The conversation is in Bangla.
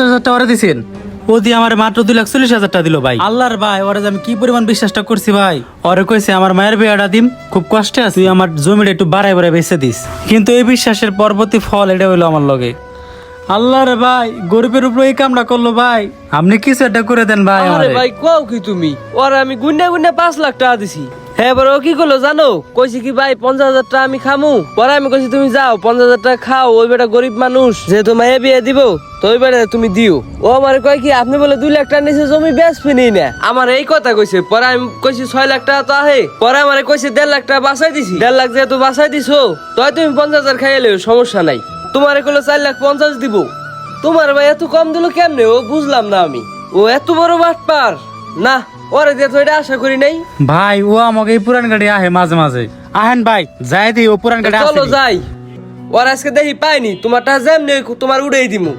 50,000 টাকা দিছেন, ও দিয়ে আমার মাত্র 2,40,000 টাকা দিল ভাই। আল্লাহর ভাই, ওরে যে আমি কি পরিমাণ বিশ্বাসটা করছি ভাই। ওরে কইছে আমার মায়ের বিয়েটা দিম, খুব কষ্টে আছি, আমার জমিটা একটু বাড়াই বাড়াই বেচে দিস। কিন্তু এই বিশ্বাসের পরবর্তী ফল এটা হইলো আমার লগে। আল্লাহর ভাই, গরিবের উপরে এই কামটা করলো ভাই। আপনি কিছু একটা করে দেন ভাই আরে আমারে। ভাই কও কি তুমি? ওর আমি গুন্ডা গুন্ডা 5 লাখ টাকা দিছি। হ্যাঁ এবার ও কি করলো জানো? কইছি কি ভাই 50,000 টাকা আমি খামু। পরে আমি কইছি তুমি যাও 50,000 টাকা খাও, ওই বেটা গরিব মানুষ, যেহেতু মায়ে বিয়ে দিব তো ওই বেটা তুমি দিও। ও আমার কয় কি আপনি বলে 2 লাখ টাকা নিচে জমি বেচবেনই না, আমার এই কথা কইছে। পরে আমি কইছি 6 লাখ টাকা তো আহে। পরে আমার কইছে 1.5 লাখ টাকা বাঁচাই দিছি। 1.5 লাখ যেহেতু বাঁচাই দিছো তো তুমি 50,000 খাইলেও সমস্যা নাই। তোমার কইলো 4,50,000 দিব। তোমার ভাই এত কম দিল কেমনে? ও বুঝলাম না আমি, ও এত বড় বাটপার না, ওরে দিয়ে তো এটা আশা করি নাই। ভাই ও আমাকে এই পুরান গাড়ি আহে মাঝে মাঝে। আহেন ভাই যাই দিই, ও পুরান গাড়ি চলো আছে। যাই, ওর আজকে দেখি পাইনি, তোমারটা যেমনি তোমার উড়েই দিমু।